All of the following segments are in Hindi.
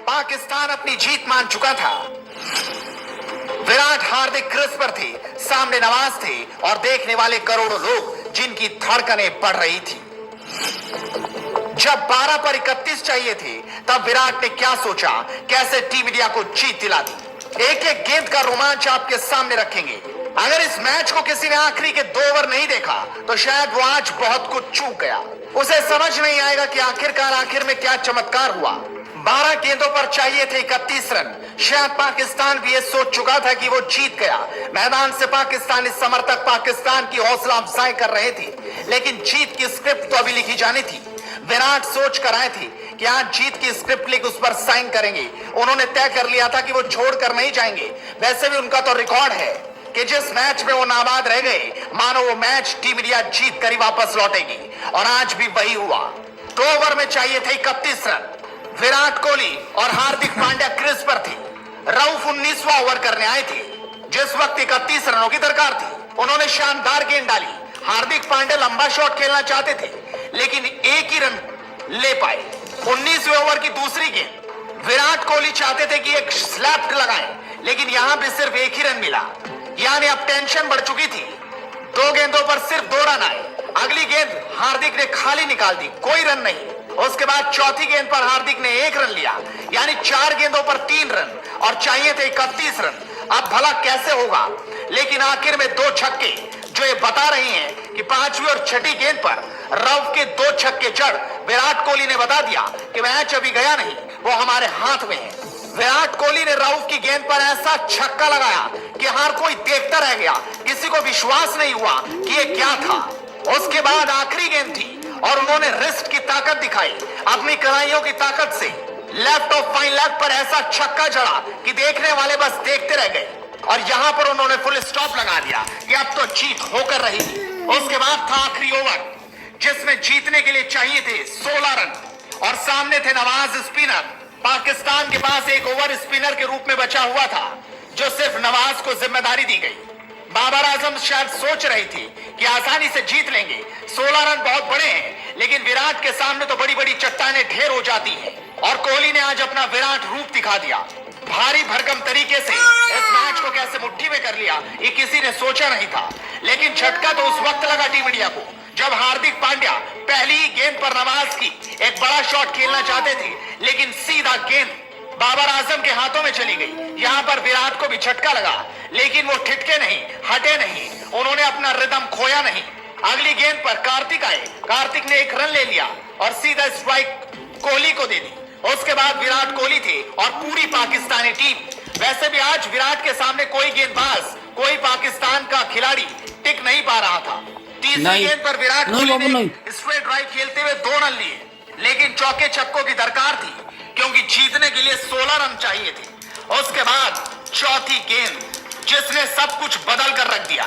पाकिस्तान अपनी जीत मान चुका था। विराट हार्दिक क्रीज पर थे, सामने नवाज थे और देखने वाले करोड़ों लोग जिनकी धड़कनें बढ़ रही थी। जब 12 पर 31 चाहिए थे तब विराट ने क्या सोचा, कैसे टीम इंडिया को जीत दिला दी। एक एक गेंद का रोमांच आपके सामने रखेंगे। अगर इस मैच को किसी ने आखिरी के 2 ओवर नहीं देखा तो शायद वो आज बहुत कुछ चूक गया। उसे समझ नहीं आएगा कि आखिरकार आखिर में क्या चमत्कार हुआ। 12 गेंदों पर चाहिए थे 31 रन। शायद पाकिस्तान भी ये सोच चुका था कि वो जीत गया। मैदान से पाकिस्तानी समर्थक पाकिस्तान की हौसला अफजाई कर रहे थे, लेकिन जीत की स्क्रिप्ट तो अभी लिखी जानी थी। विराट सोच कर आए थे कि आज जीत की स्क्रिप्ट लिख उस पर साइन करेंगे। उन्होंने तय कर लिया था कि वो छोड़कर नहीं जाएंगे। वैसे भी उनका तो रिकॉर्ड है कि जिस मैच में वो नाबाद रह गए, मानो वो मैच टीम इंडिया जीत कर ही वापस लौटेगी, और आज भी वही हुआ। 2 ओवर में चाहिए थे 31 रन। विराट कोहली और हार्दिक पांड्या क्रीज पर थे। रऊफ 19वां ओवर करने आए थे, जिस वक्त 31 रनों की दरकार थी। उन्होंने शानदार गेंद डाली। हार्दिक पांड्या लंबा शॉट खेलना चाहते थे, लेकिन एक ही रन ले पाए। 19वें ओवर की दूसरी गेंद विराट कोहली चाहते थे कि एक स्लैप लगाएं, लेकिन यहां भी सिर्फ एक ही रन मिला। यानी अब टेंशन बढ़ चुकी थी। 2 गेंदों पर सिर्फ 2 रन आए। अगली गेंद हार्दिक ने खाली निकाल दी, कोई रन नहीं। उसके बाद चौथी गेंद पर हार्दिक ने 1 रन लिया, यानी 4 गेंदों पर 3 रन, और चाहिए थे 31 रन। अब भला कैसे होगा, लेकिन आखिर में 2 छक्के जो ये बता रही हैं कि 5वीं और 6ठी गेंद पर रऊफ के 2 छक्के जड़ विराट कोहली ने बता दिया कि मैच अभी गया नहीं, वो हमारे हाथ में है। विराट कोहली ने रऊफ की गेंद पर ऐसा छक्का लगाया कि हर कोई देखता रह गया। किसी को विश्वास नहीं हुआ कि ये क्या था। उसके बाद आखिरी गेंद थी और उन्होंने रिस्ट की ताकत दिखाई, अपनी कलाइयों की ताकत से लेफ्ट ऑफ फाइन लेग पर ऐसा छक्का जड़ा कि देखने वाले बस देखते रह गए, और यहां पर उन्होंने फुल स्टॉप लगा दिया कि अब तो जीत होकर रही थी। उसके बाद था आखिरी ओवर, जिसमें जीतने के लिए चाहिए थे 16 रन, और सामने थे नवाज स्पिनर। पाकिस्तान के पास एक ओवर स्पिनर के रूप में बचा हुआ था, जो सिर्फ नवाज को जिम्मेदारी दी गई। बाबर आजम शायद सोच रही थी कि आसानी से जीत लेंगे। 16 रन बहुत बड़े हैं, लेकिन विराट के सामने तो बड़ी बड़ी चट्टानें ढेर हो जाती हैं, और कोहली ने आज अपना विराट रूप दिखा दिया। भारी भरकम तरीके से इस मैच को कैसे मुट्ठी में कर लिया, ये किसी ने सोचा नहीं था। लेकिन झटका तो उस वक्त लगा टीम इंडिया को जब हार्दिक पांड्या पहली ही गेंद पर नवाज की एक बड़ा शॉट खेलना चाहते थे, लेकिन सीधा गेंद बाबर आजम के हाथों में चली गई। यहां पर विराट को भी झटका लगा, लेकिन वो ठिठके नहीं, हटे नहीं, उन्होंने अपना रिदम खोया नहीं। अगली गेंद पर कार्तिक आए। कार्तिक ने 1 रन ले लिया और सीधा स्ट्राइक कोहली को दे दी। उसके बाद विराट कोहली थे और पूरी पाकिस्तानी टीम। वैसे भी आज विराट के सामने कोई गेंदबाज, कोई पाकिस्तान का खिलाड़ी टिक नहीं पा रहा था। तीसरी गेंद पर विराट कोहली ने स्ट्रेट ड्राइव खेलते हुए 2 रन लिए, लेकिन चौके छक्कों की दरकार थी, क्योंकि जीतने के लिए 16 रन चाहिए थे। उसके बाद चौथी गेंद, जिसने सब कुछ बदल कर रख दिया।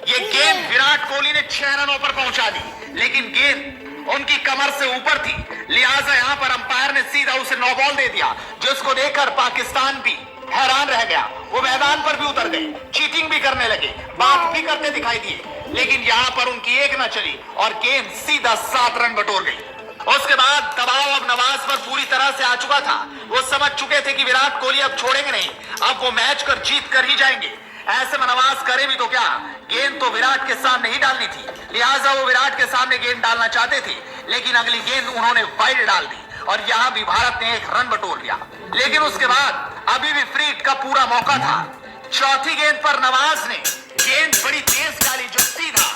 ये गेंद विराट कोहली ने 6 रनों पर पहुंचा दी, लेकिन गेंद उनकी कमर से ऊपर थी, लिहाजा यहां पर अंपायर ने सीधा उसे नो बॉल दे दिया, जिसको देखकर पाकिस्तान भी हैरान रह गया। वो मैदान पर भी उतर गए, चीटिंग भी करने लगे, बात भी करते दिखाई दिए, लेकिन यहां पर उनकी एक न चली और गेंद सीधा 7 रन बटोर गई। उसके बाद दबाव अब नवाज पर पूरी तरह से आ चुका था। वो समझ चुके थे कि विराट कोहली अब छोड़ेंगे नहीं, अब वो मैच कर जीत कर ही जाएंगे। ऐसे में नवाज करे भी तो क्या, गेंद तो विराट के सामने ही डालनी थी, लिहाजा वो विराट के सामने गेंद डालना चाहते थे, लेकिन अगली गेंद उन्होंने वाइड डाल दी, और यहां भी भारत ने 1 रन बटोर लिया। लेकिन उसके बाद अभी भी फ्री हिट का पूरा मौका था। चौथी गेंद पर नवाज ने गेंद बड़ी तेज डाली, जो सीधा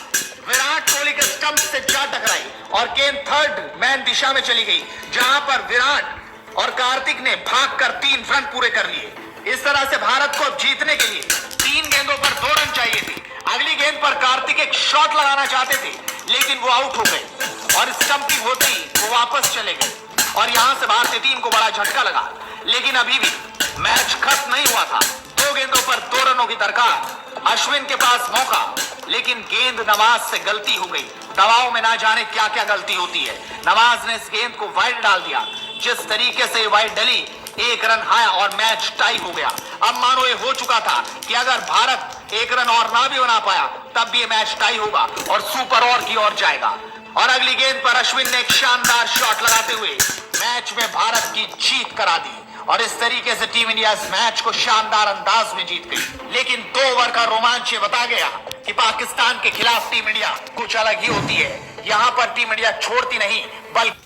विराट कोहली के स्टंप से जा टकराई, और गेंद थर्ड मैन दिशा में चली गई, जहां पर विराट और कार्तिक ने भागकर 3 रन पूरे कर लिए। इस तरह से भारत को अब जीतने के लिए 3 गेंदों पर 2 रन चाहिए थे। अगली गेंद पर कार्तिक एक शॉट लगाना चाहते थे, लेकिन वो आउट हो गए, और स्टंपिंग होते ही वो वापस चले गए, और यहां से भारतीय टीम को बड़ा झटका लगा। लेकिन अभी भी मैच खत्म नहीं हुआ था। 2 गेंदों पर 2 रनों की दरकार। अश्विन के पास मौका, लेकिन गेंद नवाज से गलती हो गई। दबाव में ना जाने क्या क्या गलती होती है। नवाज ने इस गेंद को वाइड डाल दिया। जिस तरीके से वाइड डली, 1 रन आया और मैच टाई हो गया। अब मानो ये हो चुका था कि अगर भारत 1 रन और ना भी बना पाया, तब भी ये मैच टाई होगा और सुपर ओवर की ओर जाएगा। और अगली गेंद पर अश्विन ने एक शानदार शॉट लगाते हुए मैच में भारत की जीत करा दी। और इस तरीके से टीम इंडिया इस मैच को शानदार अंदाज में जीत गई। लेकिन 2 ओवर का रोमांच ये बता गया कि पाकिस्तान के खिलाफ टीम इंडिया कुछ अलग ही होती है। यहां पर टीम इंडिया छोड़ती नहीं बल्कि